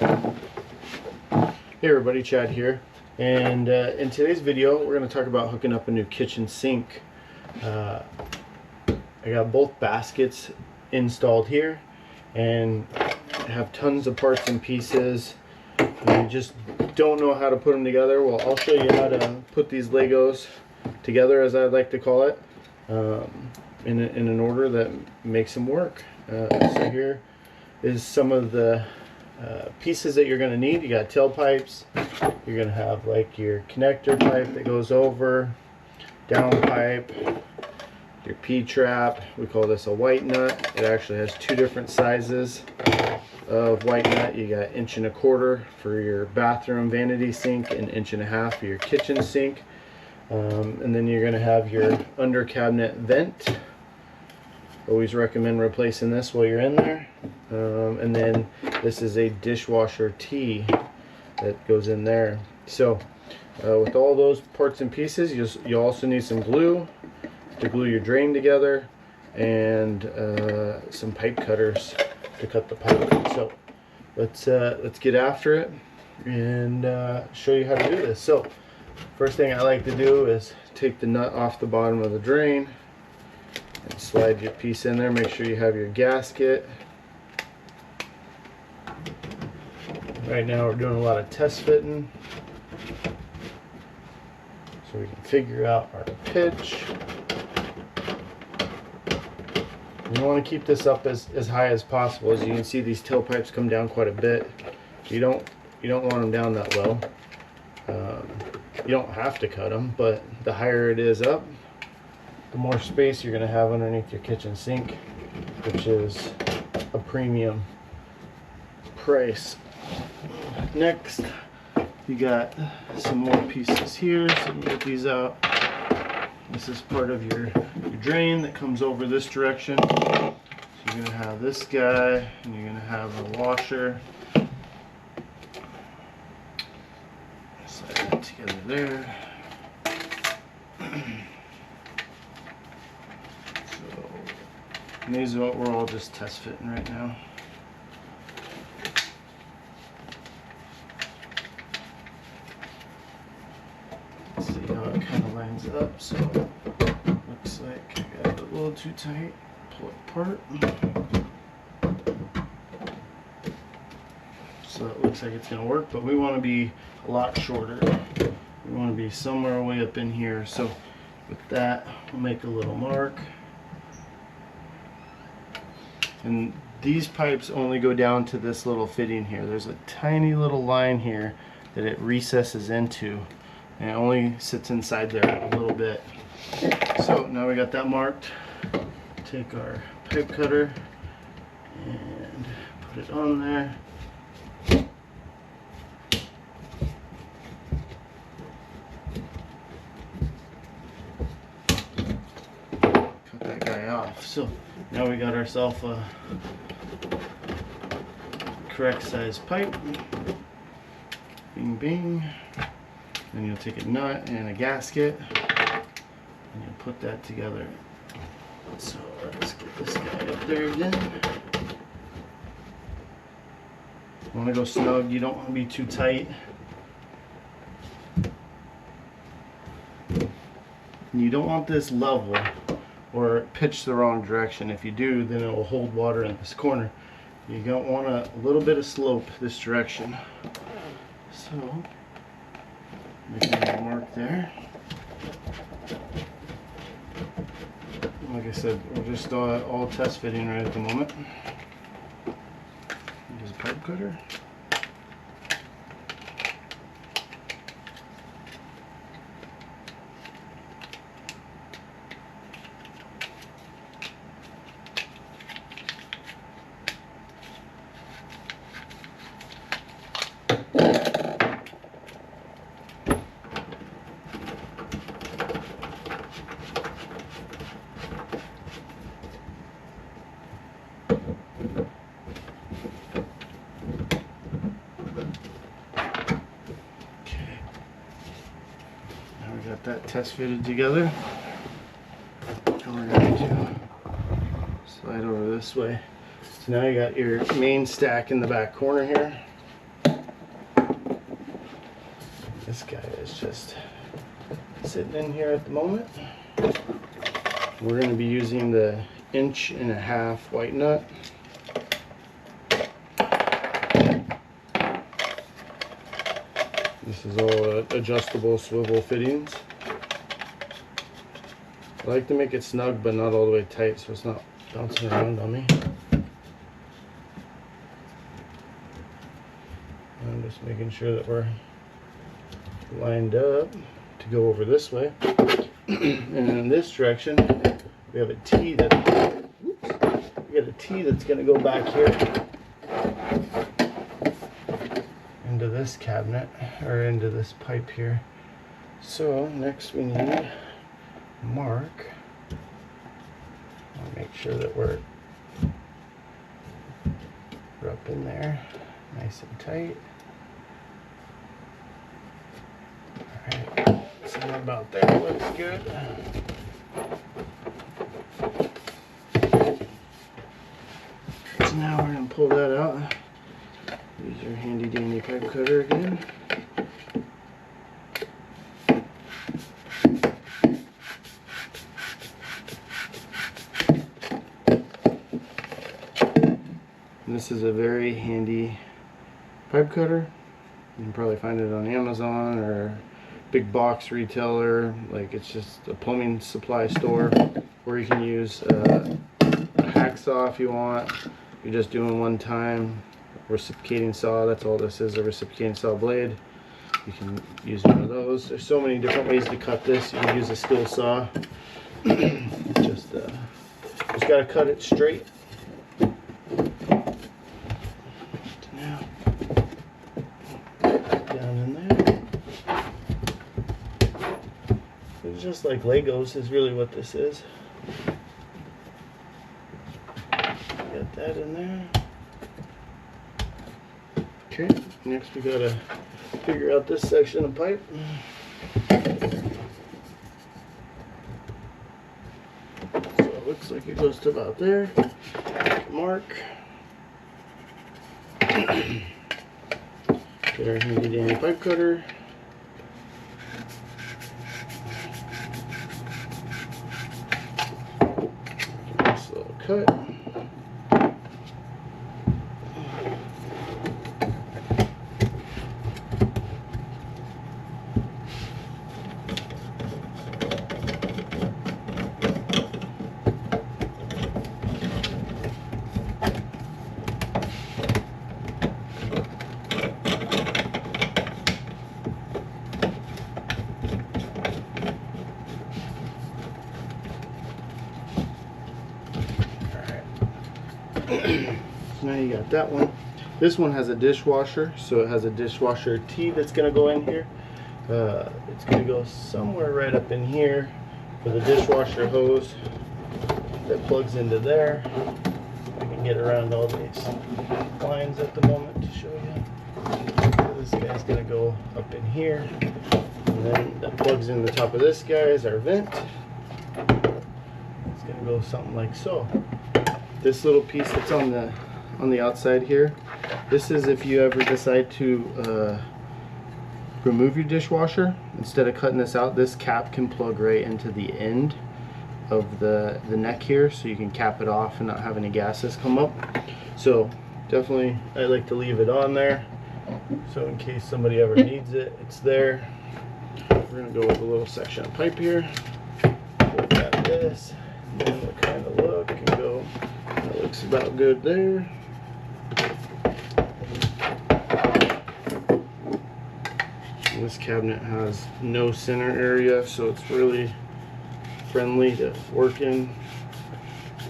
Hey everybody, Chad here, and in today's video we're going to talk about hooking up a new kitchen sink. I got both baskets installed here and I have tons of parts and pieces. I just don't know how to put them together. Well, I'll show you how to put these Legos together, as I like to call it, in an order that makes them work. So here is some of the pieces that you're going to need. You got tailpipes. You're going to have like your connector pipe that goes over, down pipe, your P-trap. We call this a white nut. It actually has two different sizes of white nut. You got 1.25 inches for your bathroom vanity sink and 1.5 inches for your kitchen sink. And then you're going to have your under cabinet vent. Always recommend replacing this while you're in there. And then this is a dishwasher T that goes in there. So with all those parts and pieces, you also need some glue to glue your drain together, and some pipe cutters to cut the pipe. So let's get after it and show you how to do this. So first thing I like to do is take the nut off the bottom of the drain and slide your piece in there. Make sure you have your gasket. Right now we're doing a lot of test fitting so we can figure out our pitch. You want to keep this up as high as possible. As you can see, these tailpipes come down quite a bit. You don't want them down that low. You don't have to cut them, but the higher it is up, the more space you're going to have underneath your kitchen sink, which is a premium price. Next, you got some more pieces here, so you get these out. This is part of your drain that comes over this direction. So you're going to have this guy, and you're going to have a washer. Slide that together there. And these are what we're all just test fitting right now. Let's see how it kind of lines up. So looks like I got it a little too tight. Pull it apart. So it looks like it's going to work, but we want to be a lot shorter. We want to be somewhere way up in here. So with that, we'll make a little mark. And these pipes only go down to this little fitting here. There's a tiny little line here that it recesses into, and it only sits inside there a little bit. So now we got that marked. Take our pipe cutter and put it on there. Cut that guy off. So now we got ourselves a correct size pipe. Bing bing. Then you'll take a nut and a gasket and you'll put that together. So let's get this guy up there again. You want to go snug, you don't want to be too tight. And you don't want this level or pitch the wrong direction. If you do, then it will hold water in this corner. You don't want a little bit of slope this direction. So make a little mark there. Like I said, we're just all test fitting right at the moment. Use a pipe cutter. Got that test fitted together. And we're going to slide over this way. So now you got your main stack in the back corner here. This guy is just sitting in here at the moment. We're going to be using the 1.5" white nut. This is all adjustable swivel fittings. I like to make it snug but not all the way tight so it's not bouncing around on me. I'm just making sure that we're lined up to go over this way. And in this direction we have a T that we got a T that's going to go back here into this cabinet, or into this pipe here. So next we need a mark. I'll make sure that we're up in there nice and tight. Alright, so about there looks good. So now we're going to pull that out. Use your handy dandy pipe cutter again. And this is a very handy pipe cutter. You can probably find it on Amazon or big box retailer. Like, it's just a plumbing supply store where you can use a hacksaw if you want. You're just doing one time. Reciprocating saw, that's all this is, a reciprocating saw blade. You can use one of those. There's so many different ways to cut this. You can use a skill saw. just got to cut it straight. Now, down in there. It's just like Legos is really what this is. Got that in there. Okay, next we gotta figure out this section of pipe. So it looks like it goes to about there. Mark. Get our handy dandy pipe cutter. Nice little cut. So now you got that one. This one has a dishwasher, so it has a dishwasher T that's going to go in here. It's going to go somewhere right up in here for the dishwasher hose that plugs into there. I can get around all these lines at the moment to show you. So this guy's going to go up in here, and then that plugs in the top of this guy is our vent. It's going to go something like so. This little piece that's on the outside here, this is if you ever decide to remove your dishwasher. Instead of cutting this out, this cap can plug right into the end of the neck here, so you can cap it off and not have any gases come up. So definitely I like to leave it on there, so in case somebody ever needs it, it's there. We're going to go with a little section of pipe here. Look at this, and then we'll kind of look and go, that looks about good there. This cabinet has no center area, so it's really friendly to work in.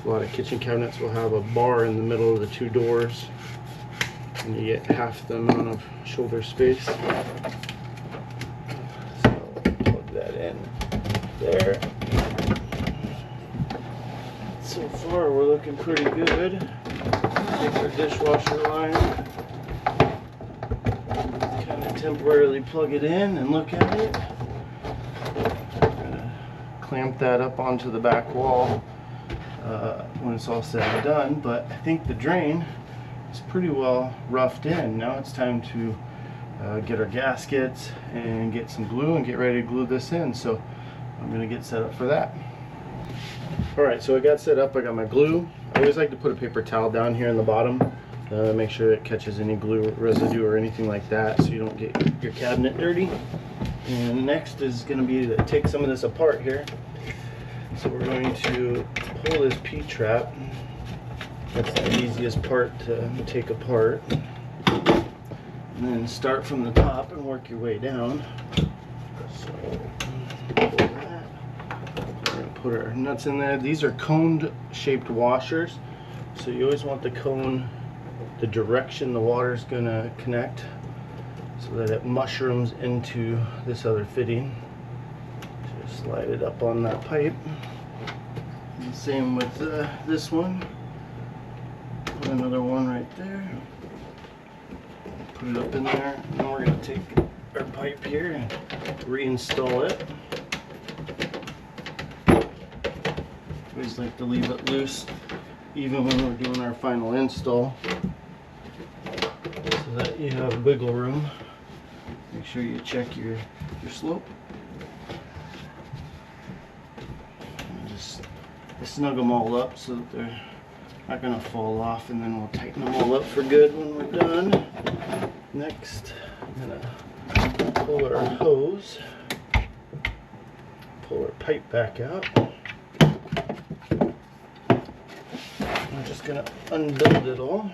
A lot of kitchen cabinets will have a bar in the middle of the two doors, and you get half the amount of shoulder space. So plug that in there. So far we're looking pretty good. Take our dishwasher line, kind of temporarily plug it in and look at it. We're gonna clamp that up onto the back wall when it's all said and done, but I think the drain is pretty well roughed in. Now it's time to get our gaskets and get some glue and get ready to glue this in. So I'm gonna get set up for that. Alright, so I got set up. I got my glue. I always like to put a paper towel down here in the bottom, make sure it catches any glue residue or anything like that, so you don't get your cabinet dirty. And next is going to be to take some of this apart here. So we're going to pull this P-trap. That's the easiest part to take apart. And then start from the top and work your way down. So pull that. We're going to put our nuts in there. These are coned shaped washers. So you always want the cone, the direction the water is going to connect, so that it mushrooms into this other fitting. Just slide it up on that pipe. And same with this one. Put another one right there. Put it up in there. And then we're going to take our pipe here and reinstall it. Always like to leave it loose, even when we're doing our final install, so that you have wiggle room. Make sure you check your slope. And just snug them all up so that they're not going to fall off, and then we'll tighten them all up for good when we're done. Next, I'm going to pull our hose, pull our pipe back out. I'm just going to unbuild it all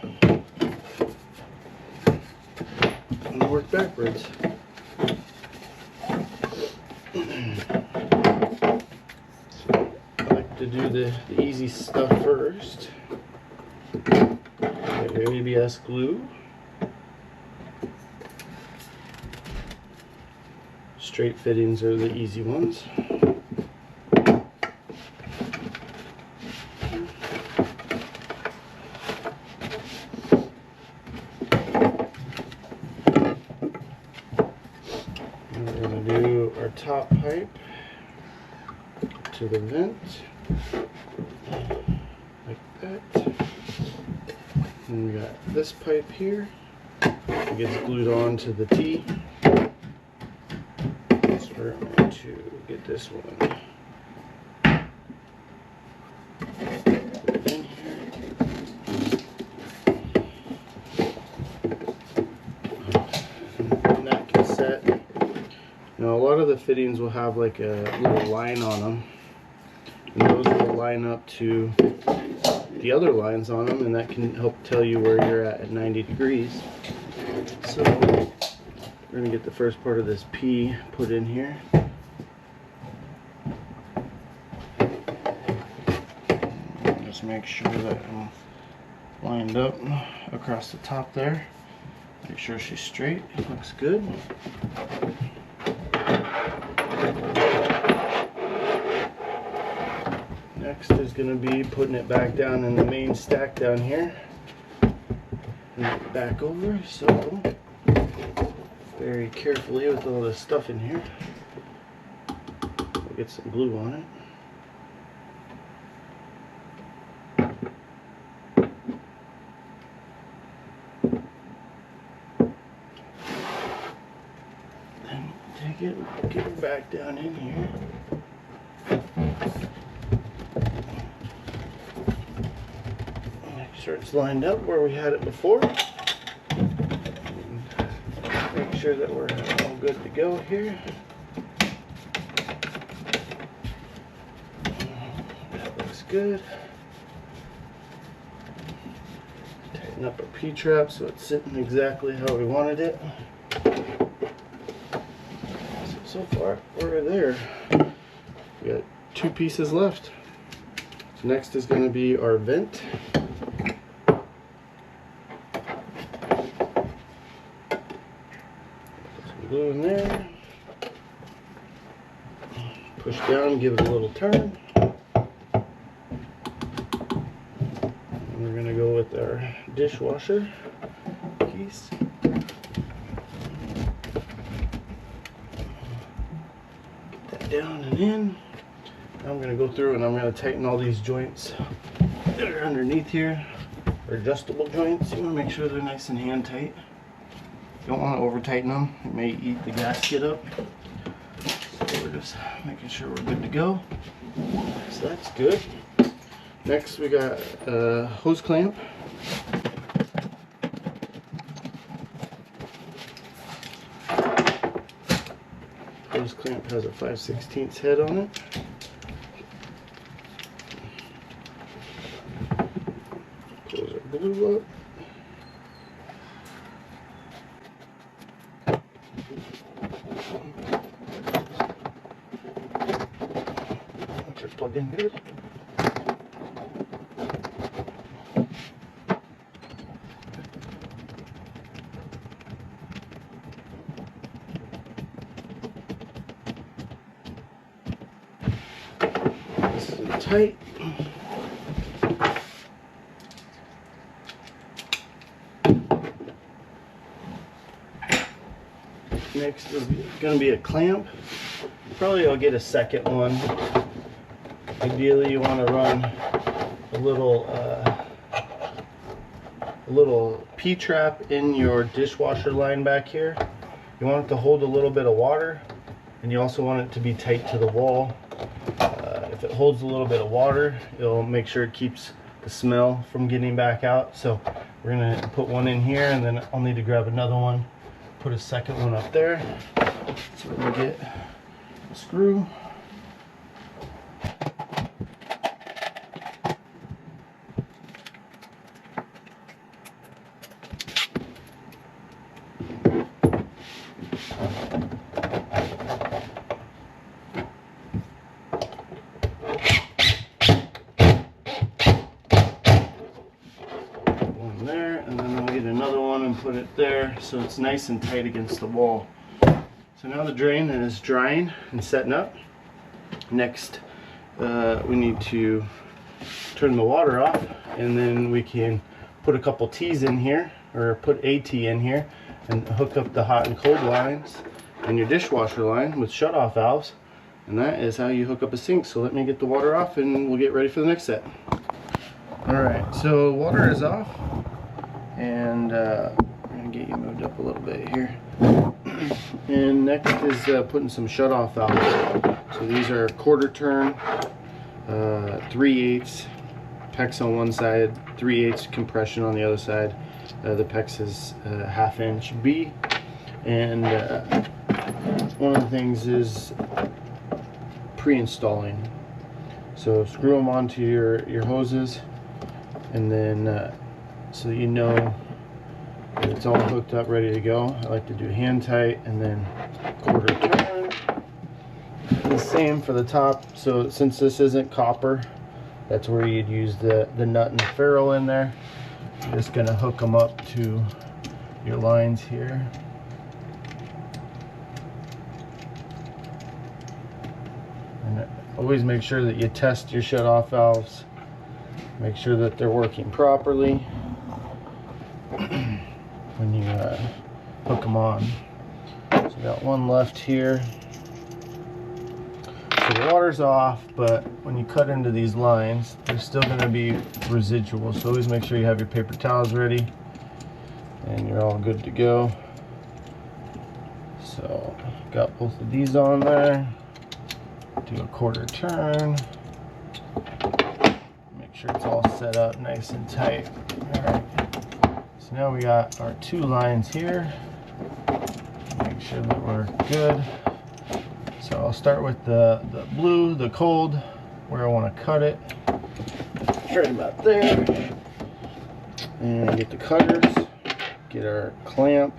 and work backwards. I like to do the easy stuff first. Get your ABS glue. Straight fittings are the easy ones. Top pipe to the vent like that, and we got this pipe here. It gets glued on to the T. So we're going to get this one in here. And that can set. Now a lot of the fittings will have like a little line on them, and those will line up to the other lines on them, and that can help tell you where you're at 90 degrees. So we're going to get the first part of this P put in here. Just make sure that I'm lined up across the top there. Make sure she's straight. It looks good. Next is going to be putting it back down in the main stack down here, and back over, so very carefully with all this stuff in here. We'll get some glue on it. Then take it, get it back down in here. Make sure it's lined up where we had it before. Make sure that we're all good to go here. That looks good. Tighten up our P-trap so it's sitting exactly how we wanted it. So far, we're there. We got 2 pieces left. So next is going to be our vent. Glue in there, push down, give it a little turn, and we're going to go with our dishwasher piece. Get that down and in. Now I'm going to go through and I'm going to tighten all these joints that are underneath here, or adjustable joints. You want to make sure they're nice and hand tight. You don't want to over tighten them. It may eat the gasket up. So we're just making sure we're good to go. So that's good. Next we got a hose clamp. Hose clamp has a 5/16 head on it. Close our glue up. Plug in good. This is tight. Next is going to be a clamp. Probably I'll get a second one. Ideally, you want to run a little P-trap in your dishwasher line back here. You want it to hold a little bit of water, and you also want it to be tight to the wall. If it holds a little bit of water, it'll make sure it keeps the smell from getting back out. So we're going to put one in here, and then I'll need to grab another one, put a second one up there. So we're going to get a screw. There, and then I'll get another one and put it there so it's nice and tight against the wall. So now the drain is drying and setting up. Next we need to turn the water off, and then we can put a couple T's in here, or put a T in here, and hook up the hot and cold lines and your dishwasher line with shutoff valves, and that is how you hook up a sink. So let me get the water off and we'll get ready for the next set. Alright, so water is off, and I'm going to get you moved up a little bit here. And next is putting some shutoff valves. So these are quarter turn, 3/8 PEX on one side, 3/8 compression on the other side. The PEX is 1/2 inch B. And one of the things is pre-installing. So screw them onto your hoses, and then so that you know that it's all hooked up, ready to go. I like to do hand tight and then quarter turn. And the same for the top. So since this isn't copper, that's where you'd use the nut and the ferrule in there. I'm just going to hook them up to your lines here. And always make sure that you test your shutoff valves. Make sure that they're working properly when you hook them on. So got one left here. So the water's off, but when you cut into these lines, there's still going to be residual. So always make sure you have your paper towels ready, and you're all good to go. So got both of these on there. Do a quarter turn. Make sure it's all set up nice and tight. Alright. So now we got our two lines here. Make sure that we're good. So I'll start with the blue, the cold, where I want to cut it. Right about there. And get the cutters. Get our clamp,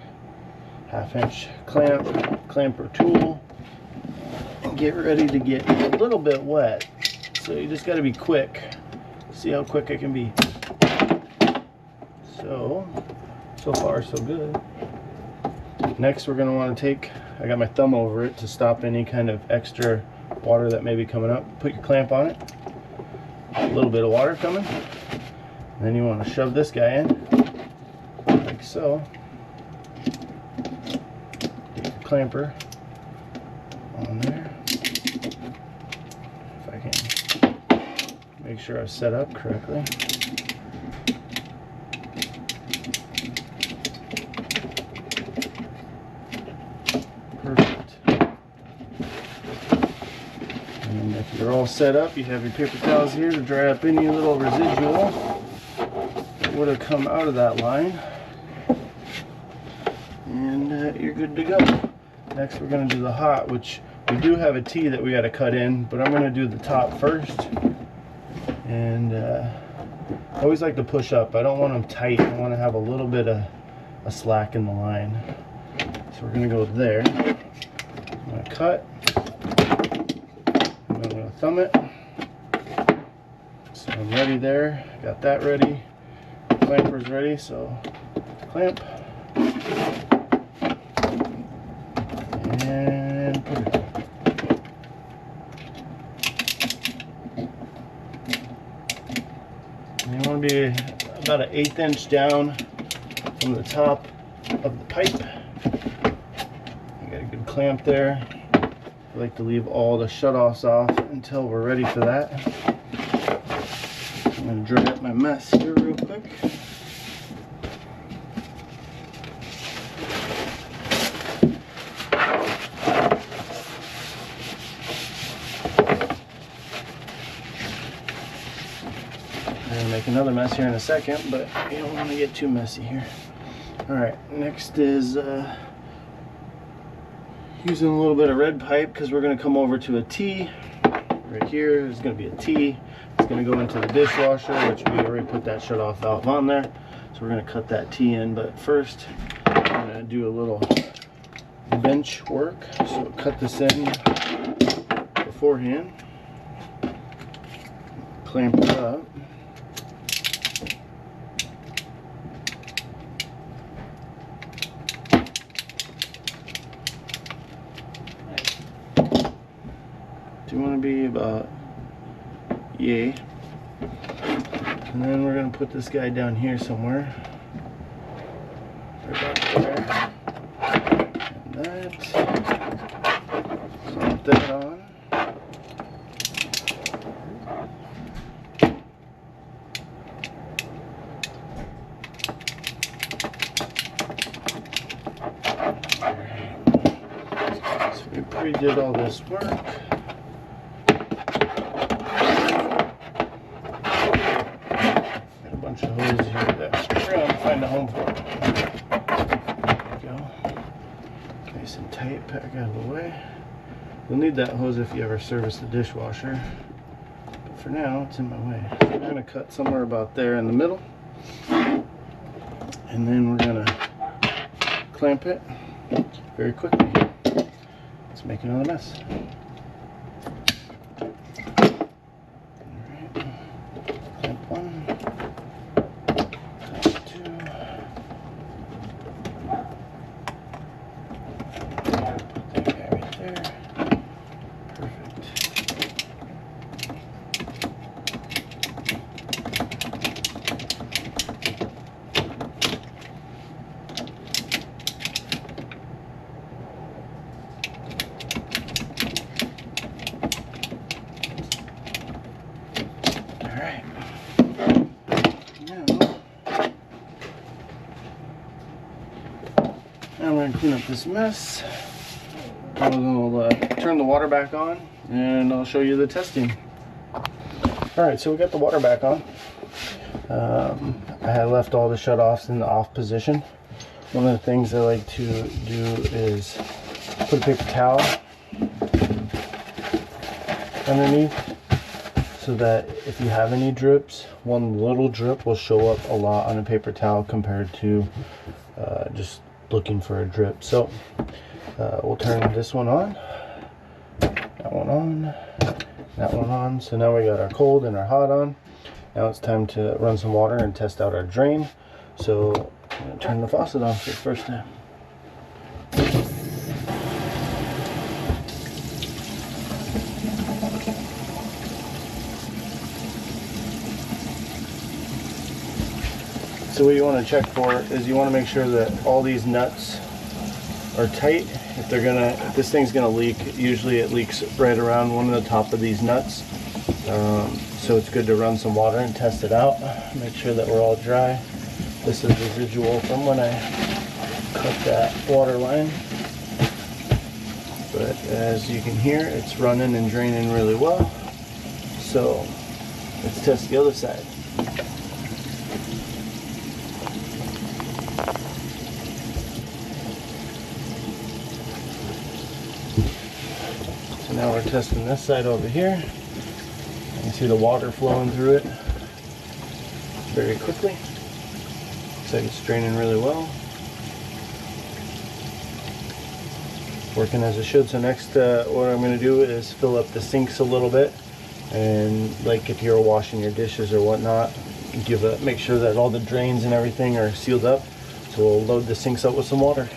1/2 inch clamper tool. And get ready to get a little bit wet. So you just got to be quick. See how quick I can be. So far so good. Next we're going to want to take, I got my thumb over it to stop any kind of extra water that may be coming up. Put your clamp on it. A little bit of water coming. And then you want to shove this guy in, like so. Get your clamper on there. If I can make sure I've set up correctly. Perfect. And if you're all set up, you have your paper towels here to dry up any little residual that would have come out of that line. And you're good to go. Next we're going to do the hot, which we do have a T that we got to cut in, but I'm going to do the top first. And I always like to push up. I don't want them tight. I want to have a little bit of a slack in the line. So we're going to go there. I'm going to cut. I'm going to thumb it. So I'm ready there. Got that ready. Clamper's ready, so clamp. And put it. And you want to be about an 1/8 inch down from the top of the pipe. You got a good clamp there. I like to leave all the shutoffs off until we're ready for that. I'm going to dry up my mess here real quick. I'm going to make another mess here in a second, but you don't want to get too messy here. Alright, next is using a little bit of red pipe because we're going to come over to a T. Right here is going to be a T. It's going to go into the dishwasher, which we already put that shut-off valve on there. So we're going to cut that T in, but first I'm going to do a little bench work. So cut this in beforehand. Clamp it up. Do you want to be about yay? And then we're going to put this guy down here somewhere. Right about there. And that. Clamp that on. So we pre-did all this work. Of hose here that we're going to find a home for. There we go. Nice and tight, pack out of the way. You'll need that hose if you ever service the dishwasher. But for now, it's in my way. So I'm going to cut somewhere about there in the middle. And then we're going to clamp it very quickly. Let's make another mess. Clamp one. Now we're going to clean up this mess. We'll turn the water back on and I'll show you the testing. Alright, so we got the water back on. I had left all the shutoffs in the off position. One of the things I like to do is put a paper towel underneath so that if you have any drips, one little drip will show up a lot on a paper towel compared to just looking for a drip. So we'll turn this one on, that one on, that one on. So now we got our cold and our hot on. Now it's time to run some water and test out our drain. So I'm going to turn the faucet on for the first time. So what you want to check for is you want to make sure that all these nuts are tight. If this thing's gonna leak, usually it leaks right around one of the top of these nuts. So it's good to run some water and test it out. Make sure that we're all dry. This is residual from when I cut that water line. but as you can hear, it's running and draining really well. So let's test the other side. So now we're testing this side over here. You can see the water flowing through it very quickly. Looks like it's draining really well. Working as it should. So next what I'm going to do is fill up the sinks a little bit, and like if you're washing your dishes or whatnot, make sure that all the drains and everything are sealed up. So we'll load the sinks up with some water.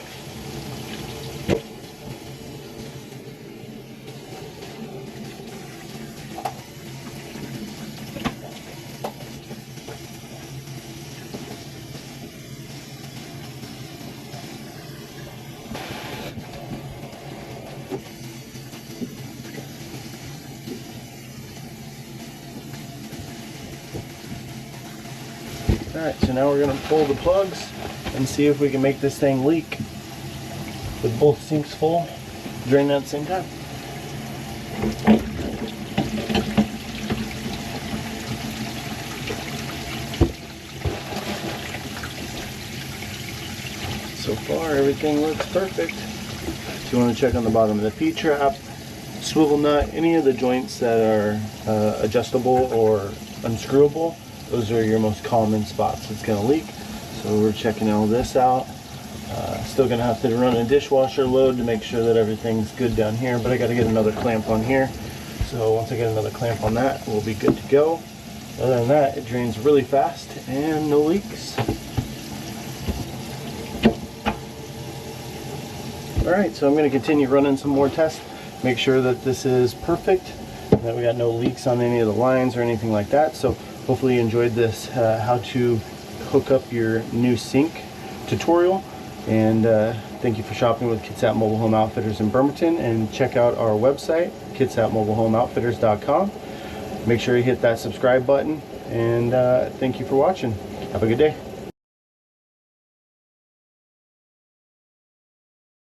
Alright, so now we're going to pull the plugs and see if we can make this thing leak with both sinks full, draining at the same time. So far everything looks perfect. If you want to check on the bottom of the P-trap, swivel nut, any of the joints that are adjustable or unscrewable, those are your most common spots it's going to leak. So we're checking all this out. Still going to have to run a dishwasher load to make sure that everything's good down here, but I got to get another clamp on here. So once I get another clamp on that, we'll be good to go. Other than that, it drains really fast and no leaks. Alright, so I'm going to continue running some more tests, make sure that this is perfect, and that we got no leaks on any of the lines or anything like that. So hopefully you enjoyed this how to hook up your new sink tutorial, and thank you for shopping with Kitsap Mobile Home Outfitters in Bremerton, and check out our website, kitsapmobilehomeoutfitters.com. Make sure you hit that subscribe button, and thank you for watching. Have a good day.